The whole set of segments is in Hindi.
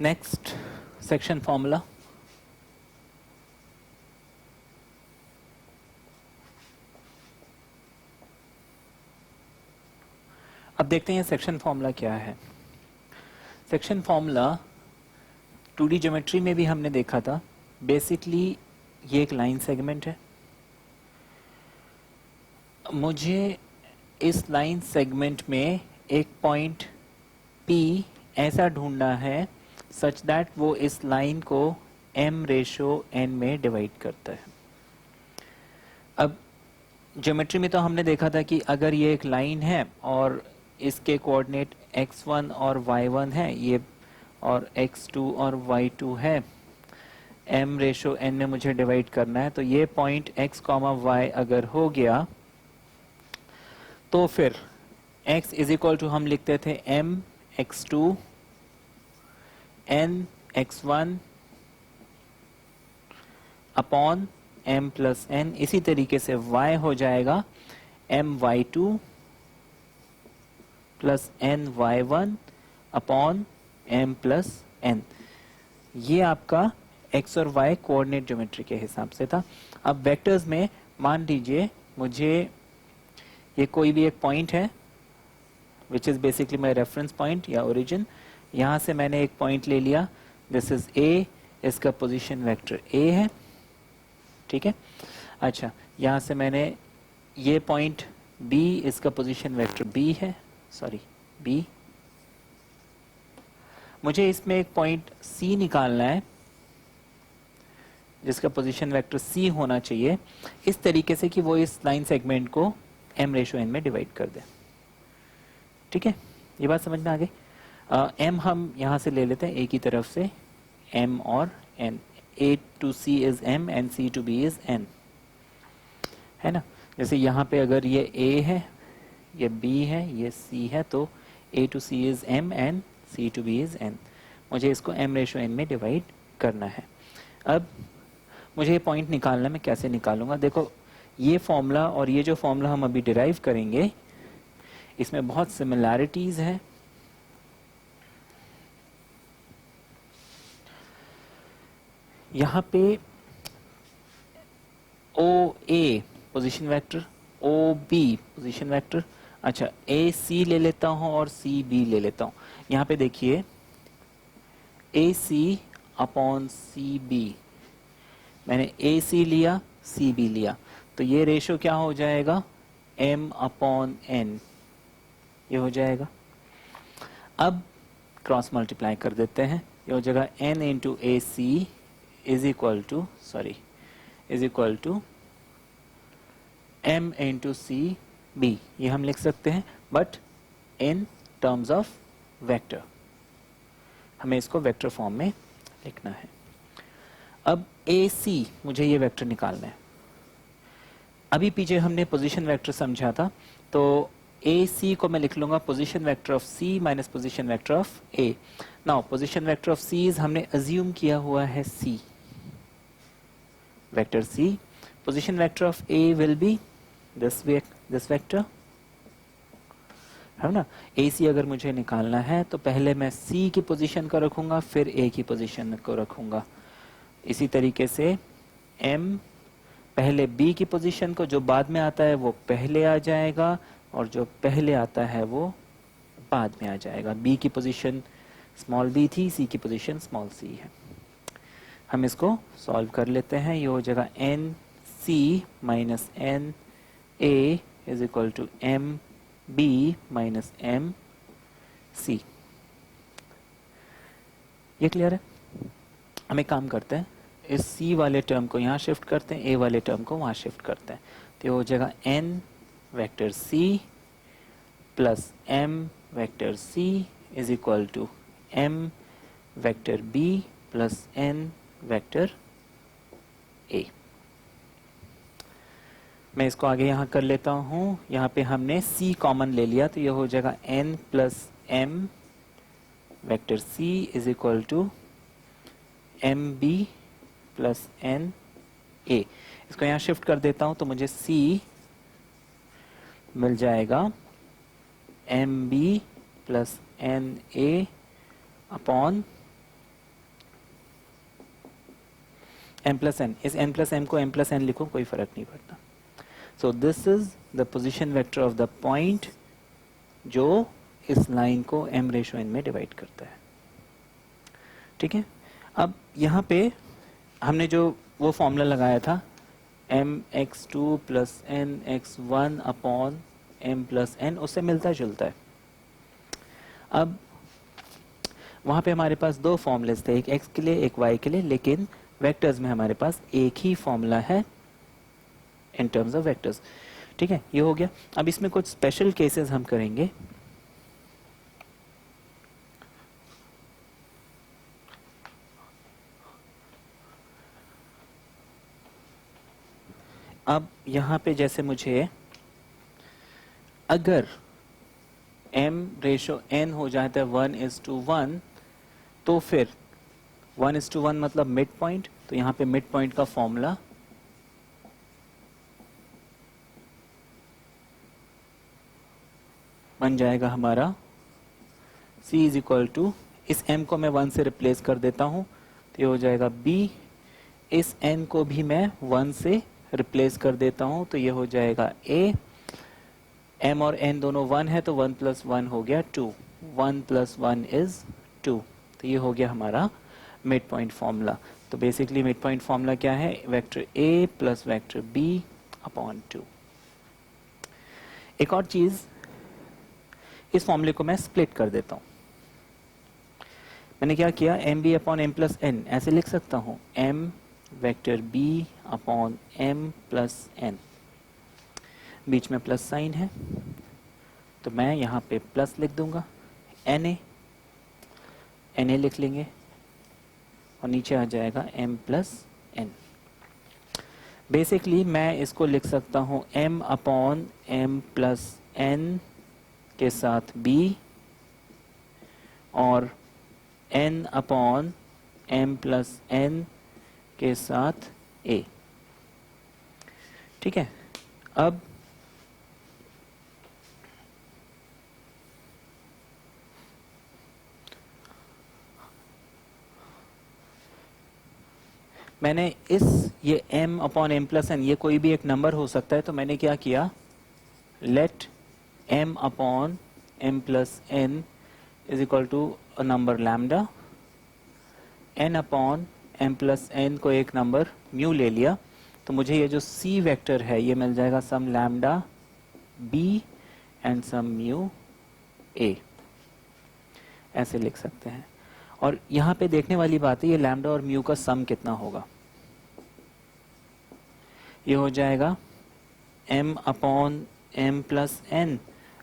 Next section formula. अब देखते हैं सेक्शन फॉर्मूला क्या है। सेक्शन फॉर्मूला 2D ज्योमेट्री में भी हमने देखा था। बेसिकली ये एक लाइन सेगमेंट है। मुझे इस लाइन सेगमेंट में एक पॉइंट P ऐसा ढूंढना है सच दैट वो इस लाइन को m/n में डिवाइड करता है। अब ज्योमेट्री में तो हमने देखा था कि अगर ये एक लाइन है और इसके कोऑर्डिनेट x1 और y1 है ये, और x2 और y2 है, m/n में मुझे डिवाइड करना है, तो ये पॉइंट x, y अगर हो गया तो फिर x इज इक्वल टू हम लिखते थे m x2 n x1 upon m plus n। इसी तरीके से y हो जाएगा m y2 plus n y1 upon m plus n। ये आपका x और y कोऑर्डिनेट ज्योमेट्री के हिसाब से था। अब वेक्टर्स में मान लीजिए मुझे ये कोई भी एक पॉइंट है which is basically my reference point या ओरिजिन। यहाँ से मैंने एक पॉइंट ले लिया, दिस इज a, इसका पोजीशन वेक्टर a है, ठीक है। अच्छा, यहाँ से मैंने ये पॉइंट b, इसका पोजीशन वेक्टर b है, सॉरी b। मुझे इसमें एक पॉइंट c निकालना है जिसका पोजीशन वेक्टर c होना चाहिए, इस तरीके से कि वो इस लाइन सेगमेंट को m/n में डिवाइड कर दे। ठीक है, ये बात समझ में आ गई। m हम यहाँ से ले लेते हैं a की तरफ से, m और n, a to c is m and c to b is n, है ना। जैसे यहाँ पे अगर ये a है, ये b है, ये c है, तो a to c is m and c to b is n। मुझे इसको m/n में डिवाइड करना है। अब मुझे ये पॉइंट निकालना है, मैं कैसे निकालूंगा? देखो, ये फॉर्मूला और ये जो फॉर्मूला हम अभी डिराइव करेंगे इसमें बहुत सिमिलैरिटीज है। यहाँ पे OA position vector, OB position vector. अच्छा, AC ले लेता हूँ और CB ले लेता हूँ। यहाँ पे देखिए AC अपॉन CB, मैंने AC लिया, CB लिया, तो ये रेशो क्या हो जाएगा? M अपॉन N, ये हो जाएगा। अब क्रॉस मल्टीप्लाई कर देते हैं, ये हो जाएगा N into AC is equal to, sorry, is equal to M into CB। ये हम लिख सकते हैं, but in terms of vector, हमें इसको वेक्टर फॉर्म में लिखना है। अब AC मुझे ये वेक्टर निकालना है। अभी पीछे हमने पोजीशन वेक्टर समझा था, तो AC को मैं लिख लूंगा position vector of C minus position vector of A। Now position vector of C हमने अज्यूम किया हुआ है C, vector C। Position vector of A will be this vector, है ना। AC अगर मुझे निकालना है तो पहले मैं C की पोजीशन को रखूंगा, फिर A की पोजीशन को रखूंगा। इसी तरीके से M पहले B की पोजीशन को, जो बाद में आता है वो पहले आ जाएगा, और जो पहले आता है वो बाद में आ जाएगा। B की पोजीशन स्मॉल b थी, C की पोजीशन स्मॉल c है। हम इसको सॉल्व कर लेते हैं। ये हो जाएगा n c minus n a is equal to m b minus m c. ये क्लियर है? हम एक काम करते हैं, इस c वाले टर्म को यहाँ शिफ्ट करते हैं, a वाले टर्म को वहाँ शिफ्ट करते हैं, तो ये हो जाएगा n vector c plus m vector c is equal to m vector b plus n vector a। मैं इसको आगे यहाँ कर लेता हूँ। यहाँ पे हमने c कॉमन ले लिया, तो ये हो जाएगा n plus m vector c is equal to m b plus n a. इसको यहाँ शिफ्ट कर देता हूँ तो मुझे c मिल जाएगा m b plus n a upon m plus n, इस n प्लस m को m प्लस n लिखो, कोई फर्क नहीं पड़ता. So this is the position vector of the point जो इस लाइन को m रेशो n में डिवाइड करता है. ठीक है. अब यहाँ पे हमने जो वो फॉर्मूला लगाया था mx2 plus nx1 upon m plus n, उससे मिलता जुलता है. अब वहाँ पे हमारे पास दो फॉर्मूलेस थे, एक x के लिए एक y के लिए, लेकिन वेक्टर्स में हमारे पास एक ही फॉर्मूला है इन टर्म्स ऑफ वेक्टर्स. ठीक है, ये हो गया. अब इसमें कुछ स्पेशल केसेस हम करेंगे. अब यहाँ पे जैसे मुझे अगर m रेशो n हो जाता है 1:1, तो फिर 1:1 मतलब मिड पॉइंट, तो यहाँ पे मिड पॉइंट का फॉर्मूला बन जाएगा हमारा c इज इक्वल टू, इस m को मैं 1 से रिप्लेस कर देता हूँ, तो ये हो जाएगा b. इस n को भी मैं 1 से रिप्लेस कर देता हूँ, तो ये हो जाएगा a. m और n दोनों 1 है, तो 1 प्लस 1 हो गया 2. 1 प्लस 1 इज 2. तो ये हो गया हमारा मिड पॉइंट फॉर्मूला. तो बेसिकली मिड पॉइंट फॉर्मूला क्या है, vector a plus vector b upon 2. एक और चीज, इस फॉर्मूले को मैं स्प्लिट कर देता हूं. मैंने क्या किया, m b upon m plus n ऐसे लिख सकता हूं, m vector b upon m plus n. बीच में प्लस साइन है, तो मैं यहाँ पे प्लस लिख दूंगा, na लिख लेंगे, और नीचे आ जाएगा m प्लस n. बेसिकली मैं इसको लिख सकता हूँ m upon m plus n के साथ b और n upon m plus n के साथ a. ठीक है. अब मैंने ये m upon m plus n, ये कोई भी एक नंबर हो सकता है, तो मैंने क्या किया, let m upon m plus n is equal to a number lambda, n upon m plus n को एक नंबर म्यू ले लिया, तो मुझे ये जो c वेक्टर है ये मिल जाएगा sum lambda b and sum mu a. ऐसे लिख सकते हैं. और यहाँ पे देखने वाली बात है, ये लैम्डा और म्यू का सम कितना होगा. ये हो जाएगा m upon m plus n,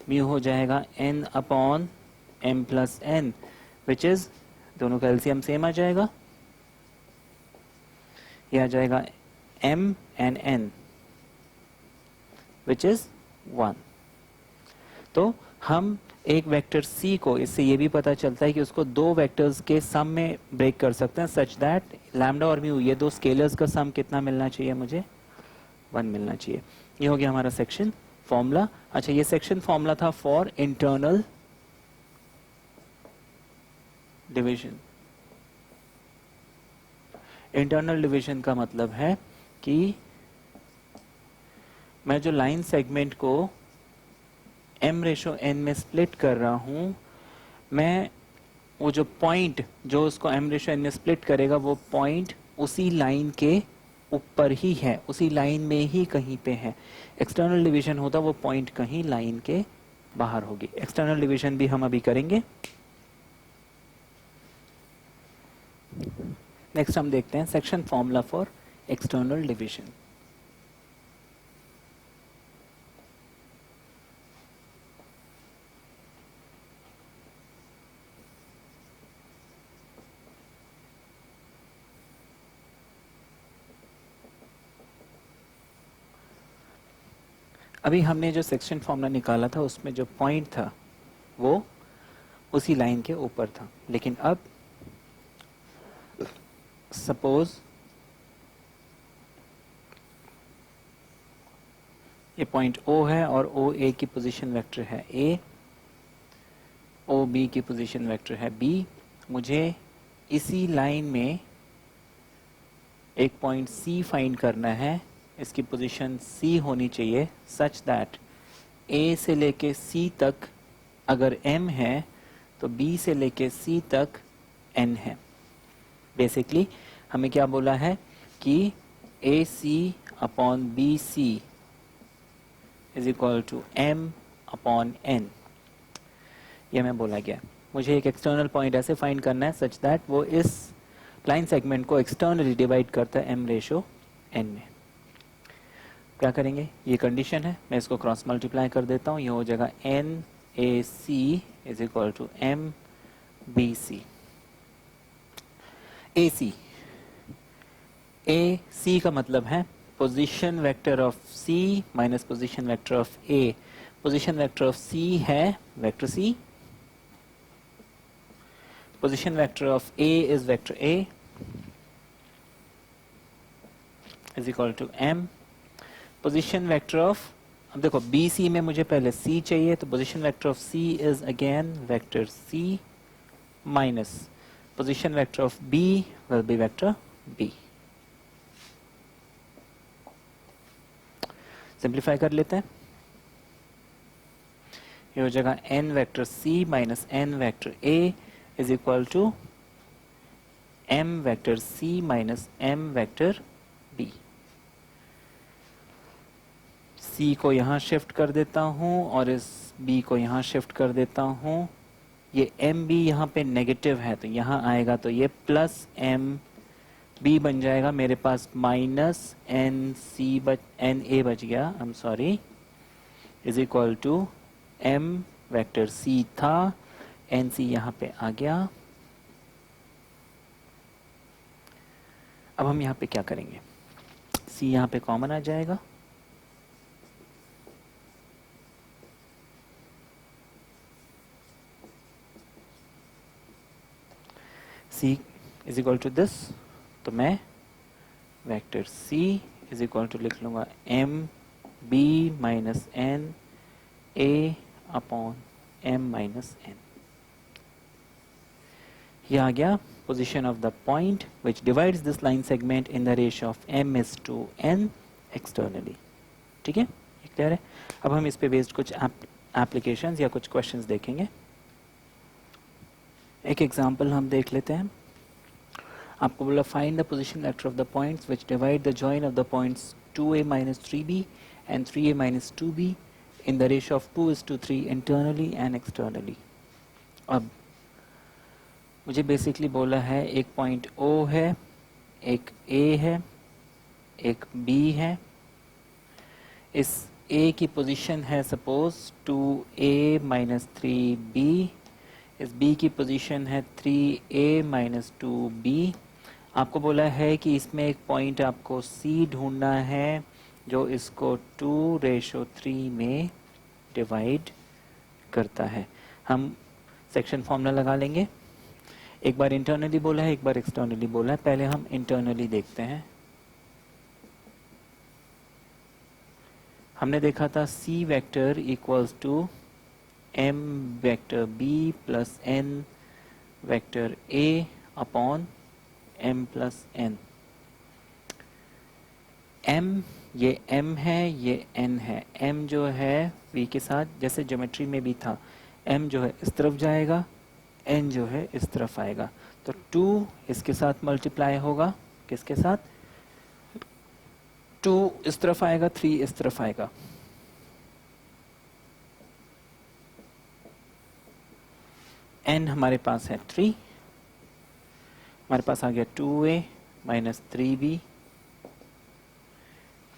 mu हो जाएगा n upon m plus n, which is, दोनों का एलसीएम सेम आ जाएगा, ये आ जाएगा m and n which is 1. तो हम एक वेक्टर c को, इससे ये भी पता चलता है कि उसको दो वेक्टर्स के सम में ब्रेक कर सकते हैं, सच दैट लैम्डा और म्यू, ये दो स्केलर्स का सम कितना मिलना चाहिए, मुझे 1 मिलना चाहिए. ये हो गया हमारा सेक्शन फॉर्मूला. अच्छा, ये सेक्शन फॉर्मूला था for internal division. Internal division का मतलब है कि मैं जो लाइन सेगमेंट को m रेशो n में स्प्लिट कर रहा हूं, मैं वो जो पॉइंट जो उसको m रेशो n में स्प्लिट करेगा, वो पॉइंट उसी लाइन के ऊपर ही है, उसी लाइन में ही कहीं पे है. एक्सटर्नल डिवीजन होता वो पॉइंट कहीं लाइन के बाहर होगी. एक्सटर्नल डिवीजन भी हम अभी करेंगे. नेक्स्ट हम देखते हैं section formula for external division. अभी हमने जो सेक्शन फॉर्मूला निकाला था उसमें जो पॉइंट था वो उसी लाइन के ऊपर था, लेकिन अब सपोज ये पॉइंट O है और OA की पोजीशन वेक्टर है A, OB की पोजीशन वेक्टर है B. मुझे इसी लाइन में एक पॉइंट C फाइंड करना है, इसकी पोजीशन C होनी चाहिए सच दैट A से लेके C तक अगर M है तो B से लेके C तक N है। बेसिकली हमें क्या बोला है कि AC upon BC is equal to M upon N, ये हमें बोला गया। मुझे एक एक्सटर्नल पॉइंट ऐसे फाइंड करना है सच दैट वो इस लाइन सेगमेंट को एक्सटर्नली डिवाइड करता है M रेशो N में। क्या करेंगे, ये कंडीशन है, मैं इसको क्रॉस मल्टीप्लाई कर देता हूँ, ये हो जाएगा NAC is equal to MBC। AC का मतलब है position vector of C minus position vector of A। Position vector of C है vector C, position vector of A is vector A is equal to M। Position vector of, अब देखो BC में मुझे पहले C चाहिए, तो position vector of C is again vector C minus position vector of B will be vector B। Simplify कर लेते हैं, ये हो जाएगा N vector C minus N vector A is equal to M vector C minus M vector B। C को यहाँ शिफ्ट कर देता हूँ और इस B को यहाँ शिफ्ट कर देता हूँ। ये MB यहाँ पे नेगेटिव है तो यहाँ आएगा तो ये प्लस MB बन जाएगा, मेरे पास माइनस NA बच गया, I am sorry, is equal to M vector C था, NC यहाँ पे आ गया। अब हम यहाँ पे क्या करेंगे, C यहाँ पे कॉमन आ जाएगा, C is equal to this, तो मैं vector C is equal to लिख लूंगा MB minus NA upon M minus N। ये आ गया position of the point which divides this line segment in the ratio of M is to N externally। ठीक है, ये क्लियर है। अब हम इस पे बेस्ड कुछ एप्लीकेशंस या कुछ क्वेश्चंस देखेंगे। एक एग्जांपल हम देख लेते हैं। आपको बोला find the position vector of the points which divide the join of the points 2a minus 3b and 3a minus 2b in the ratio of 2:3 internally and externally। अब मुझे बेसिकली बोला है एक पॉइंट O है, एक A है, एक B है। इस A की पोजीशन है सपोज 2a माइनस 3b, इस B की पोजीशन है 3a माइनस 2b। आपको बोला है कि इसमें एक पॉइंट आपको C ढूंढना है जो इसको 2:3 में डिवाइड करता है। हम सेक्शन फॉर्मूला लगा लेंगे, एक बार इंटरनली बोला है, एक बार एक्सटर्नली बोला है। पहले हम इंटरनली देखते हैं। हमने देखा था C vector equals to M vector B plus N vector A upon M plus N। M ये M है, ये N है। M जो है V के साथ जैसे ज्योमेट्री में भी था, M जो है इस तरफ जाएगा, N जो है इस तरफ आएगा, तो 2 इसके साथ मल्टीप्लाई होगा, किसके साथ, 2 इस तरफ आएगा, 3 इस तरफ आएगा। N हमारे पास है 3, हमारे पास आ गया 2a माइनस 3b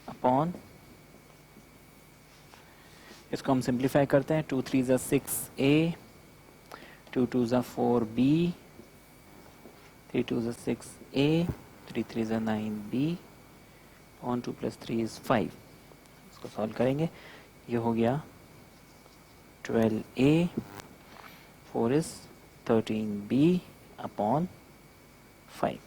अपॉन, इसको हम सिंप्लीफाई करते हैं, 2 3 6a, 2 2 4b, 3 2 6a, 3 3 9b, on 2 plus 3 is 5। इसको सॉल्व करेंगे, ये हो गया 12a, 4 is 13b अपॉन 5।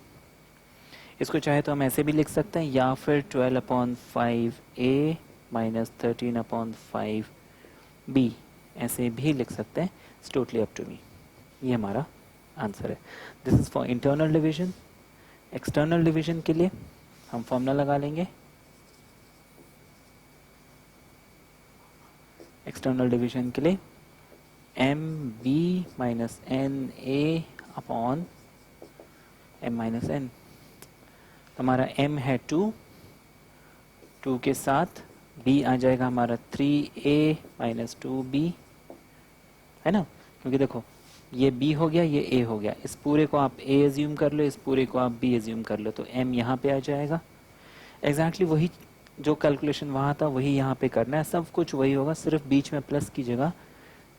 इसको चाहे तो हम ऐसे भी लिख सकते हैं, या फिर 12 upon 5a minus 13 upon 5b, ऐसे भी लिख सकते हैं। It's totally up to me. ये हमारा आंसर है। This is for internal division. External division के लिए हम फॉर्मूला लगा लेंगे, एक्सटर्नल डिवीजन के लिए m b minus n a upon m minus n. हमारा m है 2 के साथ b आ जाएगा हमारा 3a माइनस 2b, है ना, क्योंकि देखो ये b हो गया, ये a हो गया, इस पूरे को आप a एज्यूम कर लो, इस पूरे को आप b एज्यूम कर लो, तो m यहाँ पे आ जाएगा। एग्जैक्टली वही जो कैलकुलेशन वहाँ था वही यहाँ पे करना है, सब कुछ वही होगा, सिर्फ बीच में प्लस की जगह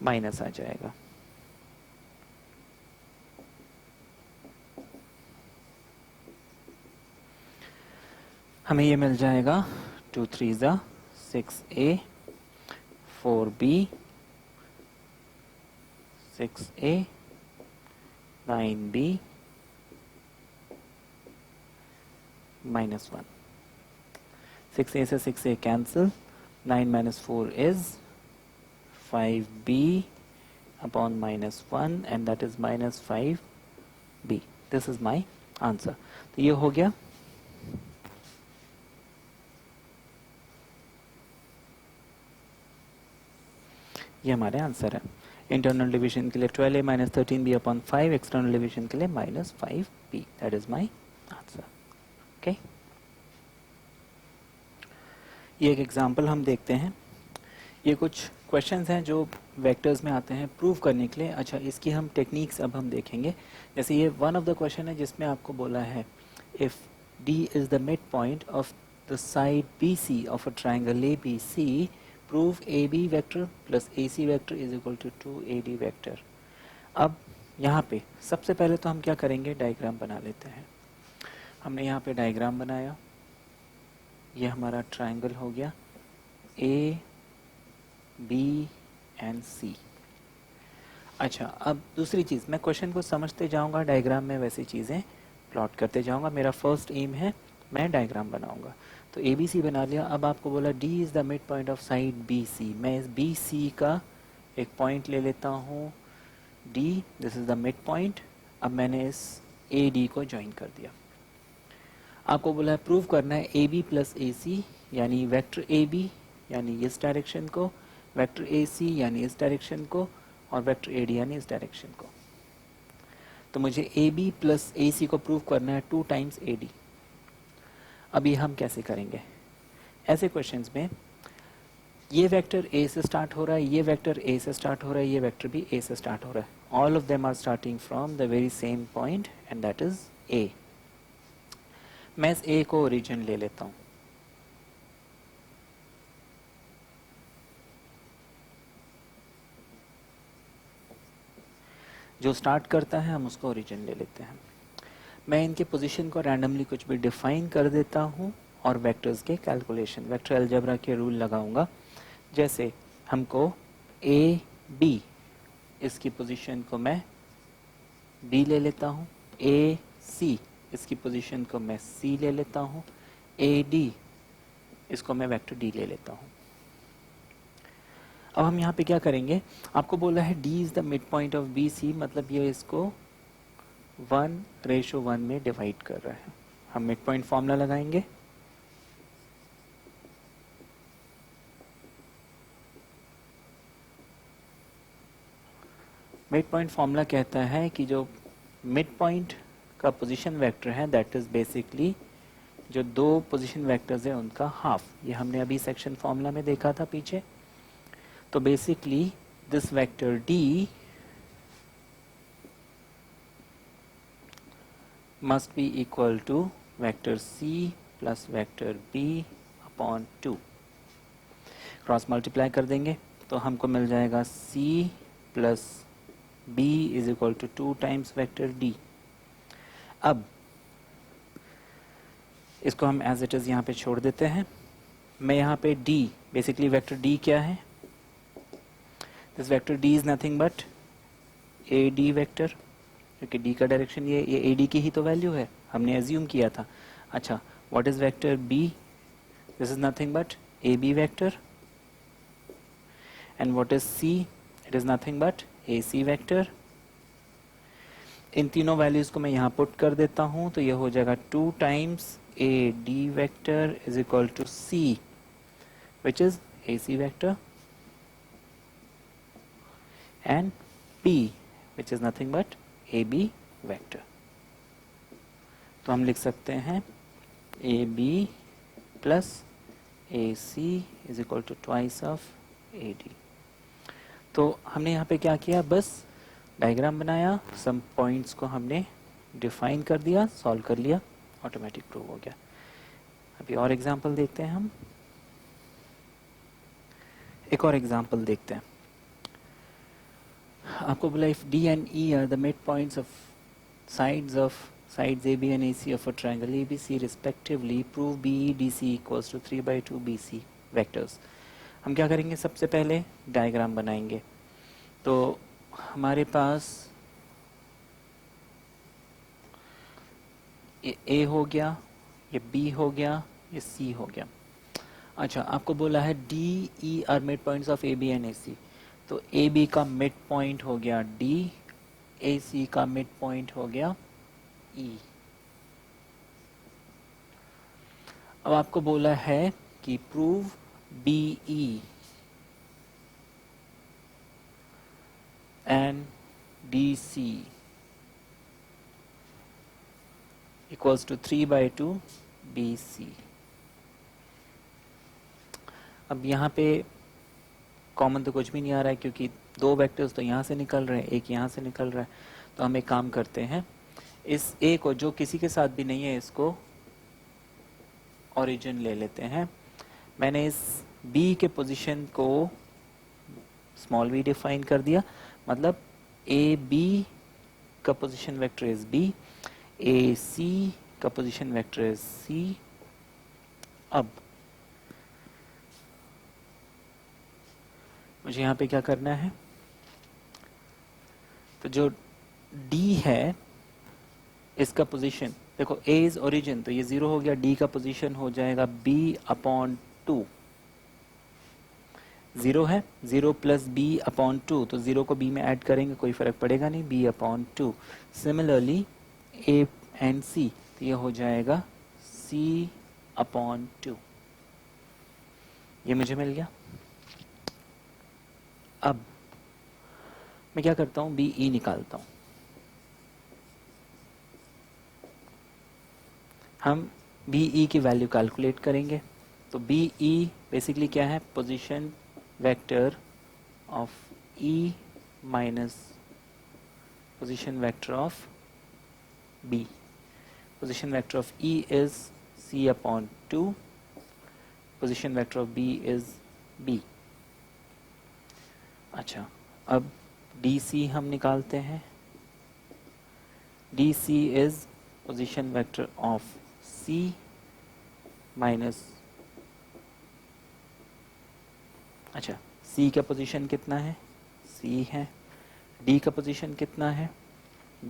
माइनस आ जाएगा। हमें ये मिल जाएगा 2 3 6a 4b 6a 9b -1। 6a से 6a cancel, 9 minus 4 is 5b upon -1 and that is -5b. This is my answer. तो ये हो गया। ये हमारे आंसर है। इंटरनल डिवीजन के लिए 12a minus 13b upon 5, external division के लिए -5b। That is my answer. Okay, ये एक एग्जांपल हम देखते हैं। ये कुछ क्वेश्चंस हैं जो वेक्टर्स में आते हैं प्रूव करने के लिए। अच्छा, इसकी हम टेक्निक्स अब हम देखेंगे। जैसे ये वन ऑफ द क्वेश्चन है जिसमें आपको बोला है if d is the midpoint of the side BC of a triangle ABC, prove AB vector plus AC vector is equal to 2AD vector. अब यहाँ पे सबसे पहले तो हम क्या करेंगे, डायग्राम बना लेते हैं। हमने यहाँ पे डायग्राम बनाया, ये हमारा ट्राइंगल हो गया A B एंड C। अच्छा, अब दूसरी चीज़, मैं क्वेश्चन को समझते जाऊंगा, डायग्राम में वैसी चीज़ें प्लॉट करते जाऊंगा। मेरा फर्स्ट एम है मैं डायग्राम बनाऊंगा। तो ABC बना लिया। अब आपको बोला D is the midpoint of side BC, मैं इस BC का एक पॉइंट ले लेता हूँ D, this is the mid point. अब मैंने इस AD को ज्वाइन कर दिया। आपको बोला है प्रूव करना है AB प्लस AC, यानी वेक्टर AB यानी इस डायरेक्शन को, वेक्टर AC यानी इस डायरेक्शन को, और वेक्टर AD यानी इस डायरेक्शन को। तो मुझे AB प्लस AC को प्रूव करना है 2 टाइम्स AD। अभी हम कैसे करेंगे ऐसे क्वेश्चंस में, ये वेक्टर A से स्टार्ट हो रहा है, ये वेक्टर A से स्टार्ट हो रहा है, ये वेक्टर भी A से स्टार्ट हो रहा है। All of them are starting from the very same point and that is A। मैं इस A को ओरिजिन ले लेता हूँ। जो स्टार्ट करता है हम उसको ओरिजिन ले लेते हैं। मैं इनके पोजीशन को रैंडमली कुछ भी डिफाइन कर देता हूँ और वेक्टर्स के कैलकुलेशन, वेक्टर अलजेब्रा के रूल लगाऊंगा। जैसे हमको A B, इसकी पोजीशन को मैं B ले लेता हूँ, A C इसकी पोजीशन को मैं C ले लेता हूँ, A D इसको मैं वेक्टर D ले लेता हूँ। अब हम यहाँ पे क्या करेंगे, आपको बोला है D is the midpoint of BC, मतलब ये इसको 1:1 में डिवाइड कर रहा है। हम मिड पॉइंट फॉर्मूला लगाएंगे। मिड पॉइंट फॉर्मूला कहता है कि जो मिड पॉइंट का पोजीशन वेक्टर है दैट इज बेसिकली जो 2 पोजीशन वेक्टर्स है उनका हाफ। ये हमने अभी सेक्शन फॉर्मूला में देखा था पीछे। तो basically this vector D must be equal to vector C plus vector B upon 2। Cross multiply कर देंगे तो हमको मिल जाएगा C plus B is equal to 2 times vector D। अब इसको हम एज इट इज यहाँ पे छोड़ देते हैं। मैं यहाँ पे D, बेसिकली वेक्टर D क्या है, this vector D is nothing but AD vector, क्योंकि D का डायरेक्शन ये AD की ही तो वैल्यू है, हमने एज्यूम किया था। अच्छा, what is vector B, this is nothing but AB vector, and what is C, it is nothing but AC vector. इन तीनों वैल्यूज को मैं यहाँ पुट कर देता हूँ तो ये हो जाएगा 2 times AD vector is equal to C, which is AC vector, and B, which is nothing but AB vector. तो हम लिख सकते हैं AB plus AC is equal to twice of AD. तो हमने यहाँ पे क्या किया, बस डायग्राम बनाया, सम पॉइंट्स को हमने डिफाइन कर दिया, सॉल्व कर लिया, ऑटोमेटिक प्रूव हो गया. अभी और एग्जांपल देखते हैं हम. एक और एग्जांपल देखते हैं. आपको बोला if D and E are the midpoints of sides AB and AC of a triangle ABC respectively, prove BEDC equals to 3/2 BC vectors. हम क्या करेंगे, सबसे पहले डायग्राम बनाएंगे. तो हमारे पास ये A हो गया, ये B हो गया, ये C हो गया. अच्छा, आपको बोला है D E are midpoints of AB and AC. तो AB का मिड पॉइंट हो गया D, AC का मिड पॉइंट हो गया E. अब आपको बोला है कि prove BE and DC equals to 3/2 BC. अब यहाँ पे कॉमन तो कुछ भी नहीं आ रहा है, क्योंकि दो वेक्टर्स तो यहाँ से निकल रहे हैं, एक यहाँ से निकल रहा है. तो हम एक काम करते हैं, इस A को, जो किसी के साथ भी नहीं है, इसको ओरिजिन ले लेते हैं. मैंने इस B के पोजीशन को स्मॉल v डिफाइन कर दिया, मतलब AB का position vector is B, AC का पोजीशन वेक्टर इज C. अब मुझे यहाँ पे क्या करना है, तो जो D है इसका पोजीशन देखो, A इज ओरिजिन, तो ये 0 हो गया. D का पोजीशन हो जाएगा B/2. 0 है, 0 प्लस B/2, तो 0 को B में ऐड करेंगे, कोई फर्क पड़ेगा नहीं, B/2. Similarly A and C, तो ये हो जाएगा C/2. ये मुझे मिल गया. अब मैं क्या करता हूँ, BE निकालता हूँ. हम BE की वैल्यू कैलकुलेट करेंगे. तो BE बेसिकली क्या है, position vector of E minus position vector of B. Position vector of E is C/2, position vector of B is B. अच्छा, अब DC हम निकालते हैं. DC is position vector of C minus, अच्छा C का पोजीशन कितना है, C है. D का पोजीशन कितना है,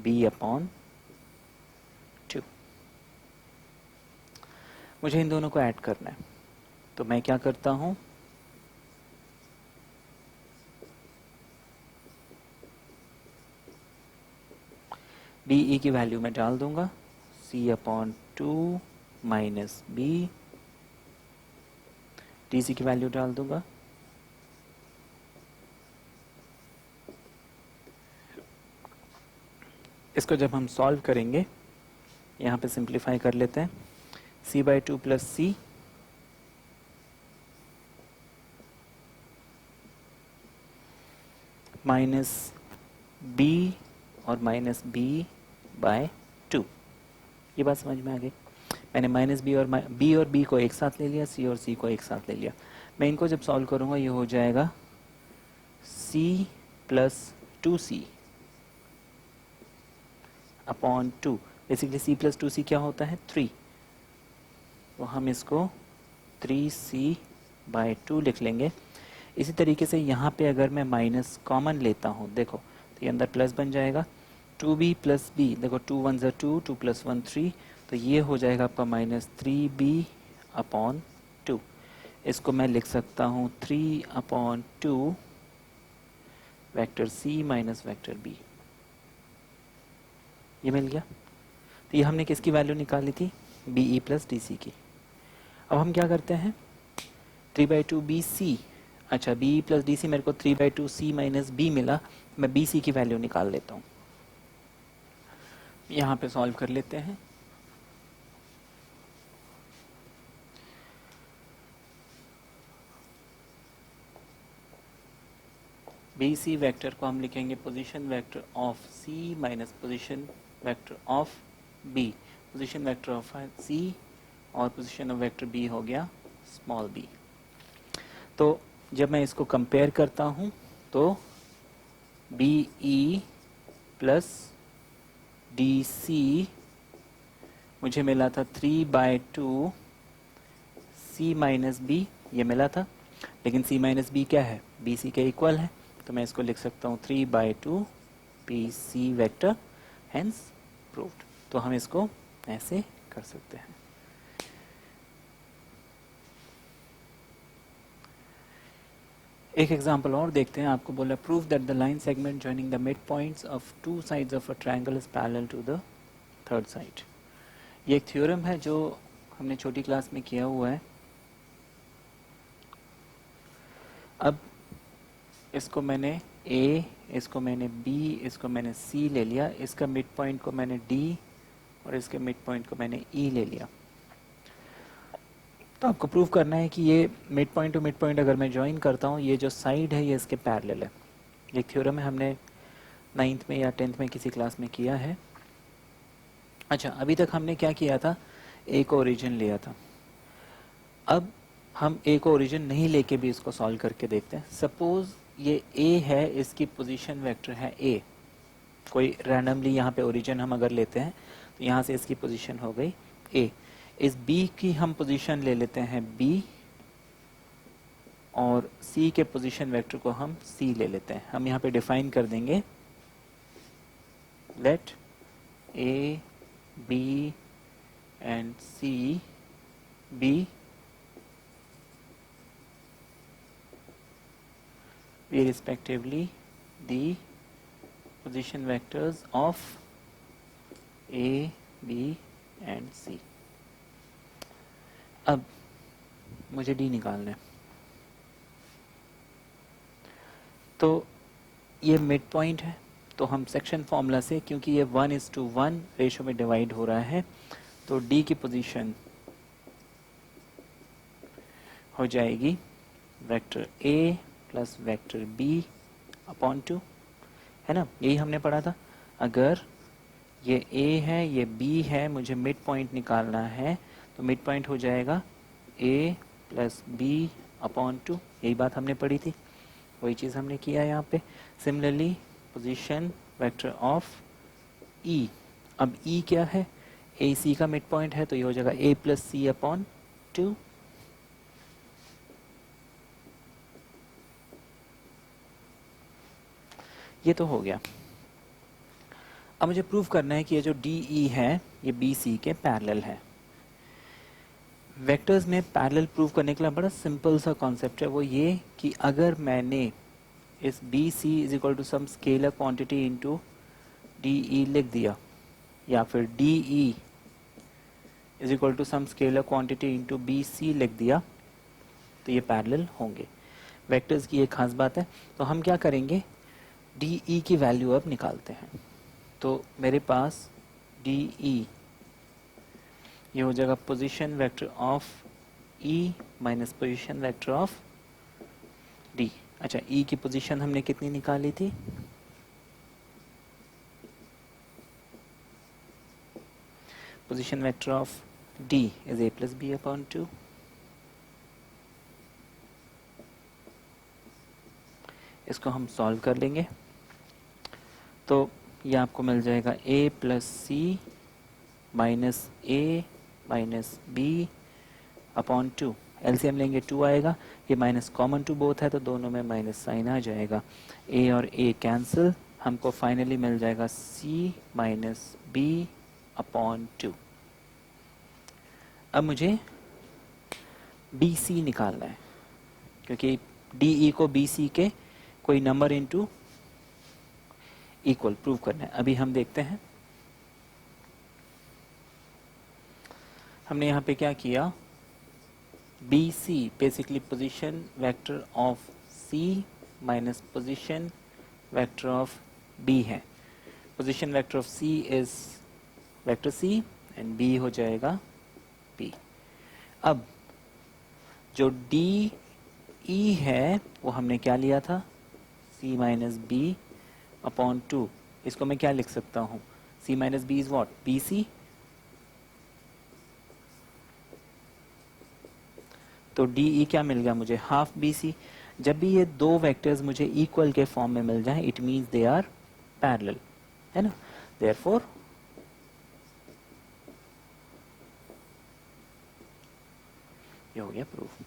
B/2. मुझे इन दोनों को ऐड करना है, तो मैं क्या करता हूं, BE की वैल्यू मैं डाल दूंगा, C/2 माइनस B. DC की वैल्यू डाल दूंगा, इसको जब हम सॉल्व करेंगे, यहाँ पे सिंप्लीफाई कर लेते हैं. C/2 plus C minus B और माइनस B/2. ये बात समझ में आ गई. मैंने माइनस B और B को एक साथ ले लिया, C और C को एक साथ ले लिया. मैं इनको जब सॉल्व करूंगा, ये हो जाएगा C plus 2C upon 2. Basically C plus 2C क्या होता है, 3. तो हम इसको 3C/2 लिख लेंगे. इसी तरीके से यहाँ पे अगर मैं माइनस कॉमन लेता हूँ, देखो, तो ये अंदर प्लस बन जाएगा. 2B प्लस B, देखो 2 1 ज़ा 2, 2 प्लस 1 3, तो ये हो जाएगा आपका माइनस 3B/2. इसको मैं लिख सकता हूँ 3/2 vector C minus vector B. ये मिल गया. तो ये हमने किसकी वैल्यू निकाली थी, B E plus D C की। अब हम क्या करते हैं, 3/2 बी सी, अच्छा B E plus D C मेरे को 3/2 सी माइनस बी मिला, मैं बी सी की वैल्यू निकाल लेता हूँ। यहाँ पे सॉल्व कर लेते हैं। बी सी वेक्टर को हम लिखेंगे position vector of C minus position vector of B. Position vector of C और पोजीशन ऑफ वेक्टर बी हो गया स्मॉल बी। तो जब मैं इसको कंपेयर करता हूँ तो B E plus D C मुझे मिला था 3/2 सी माइनस बी, ये मिला था, लेकिन सी माइनस बी क्या है, बी सी के इक्वल है, तो मैं इसको लिख सकता हूँ 3/2 P C vector, hence proved. तो हम इसको ऐसे कर सकते हैं। एक एग्जांपल और देखते हैं। आपको बोला prove that the line segment joining the mid points of two sides of a triangle is parallel to the third side. ये एक थ्योरम है जो हमने छोटी क्लास में किया हुआ है। अब इसको मैंने A, इसको मैंने B, इसको मैंने C ले लिया, इसका मिड पॉइंट को मैंने D और इसके मिड पॉइंट को मैंने E ले लिया। तो आपको प्रूव करना है कि ये mid point two mid point अगर मैं ज्वाइन करता हूँ, ये जो साइड है ये इसके पैरेलल है। ये थ्योरम है, हमने 9th में या 10th में किसी क्लास में किया है। अच्छा, अभी तक हमने क्या किया था, A को ओरिजिन लिया था। अब हम A को ओरिजिन नहीं लेके भी इसको सॉल्व करके देखते हैं। सपोज ये A है, इसकी पोजीशन वेक्टर है A, कोई रैंडमली यहाँ पे ओरिजिन हम अगर लेते हैं तो यहाँ से इसकी पोजीशन हो गई A। इस B की हम पोजीशन ले लेते हैं B और C के पोजीशन वेक्टर को हम C ले लेते हैं। हम यहाँ पे डिफाइन कर देंगे let A, B and C be respectively the position vectors of A, B and C। अब मुझे D निकालना है। तो ये मिड पॉइंट है, तो हम सेक्शन फॉर्मूला से, क्योंकि ये 1:1 रेशो में डिवाइड हो रहा है, तो D की पोजीशन हो जाएगी vector A plus vector B upon 2, है ना, यही हमने पढ़ा था। अगर ये A है, ये B है, मुझे मिड पॉइंट निकालना है, तो मिड पॉइंट हो जाएगा A प्लस B अपॉन 2, यही बात हमने पढ़ी थी, वही चीज़ हमने किया यहाँ पे। Similarly position vector of E, अब E क्या है, A C का मिड पॉइंट है, तो ये हो जाएगा A प्लस C अपॉन 2। ये तो हो गया। अब मुझे प्रूव करना है कि ये जो DE है ये BC के पैरेलल है। वेक्टर्स में पैरेलल प्रूव करने के लिए बड़ा सिंपल सा कॉन्सेप्ट है, वो ये कि अगर मैंने इस BC is equal to some scalar quantity into DE लिख दिया, या फिर DE is equal to some scalar quantity into BC लिख दिया, तो ये पैरेलल होंगे। वेक्टर्स की एक खास बात है। तो हम क्या करेंगे, DE की वैल्यू अब निकालते हैं। तो मेरे पास DE ये हो जाएगा position vector of E minus position vector of D। अच्छा, E की पोजीशन हमने कितनी निकाली थी, position vector of D is A plus B upon 2। इसको हम सॉल्व कर लेंगे, तो ये आपको मिल जाएगा A plus C minus A minus B upon 2। LCM लेंगे 2 आएगा, ये माइनस कॉमन टू बोथ है, तो दोनों में माइनस साइन आ जाएगा। A और A कैंसिल, हमको फाइनली मिल जाएगा C माइनस B अपॉन 2। अब मुझे BC निकालना है, क्योंकि DE को BC के कोई नंबर इनटू इक्वल प्रूव करना है। अभी हम देखते हैं। हमने यहाँ पे क्या किया, B C basically position vector of C minus position vector of B है. Position vector of C is vector C and B हो जाएगा पी. अब जो डी ई है वो हमने क्या लिया था, सी माइनस बी अपॉन 2. इसको मैं क्या लिख सकता हूँ, C minus B is what, B C. तो डी ई क्या मिल गया मुझे, हाफ बी सी. जब भी ये दो वेक्टर्स मुझे इक्वल के फॉर्म में मिल जाए it means they are parallel, है ना. देयरफॉर ये हो गया प्रूफ.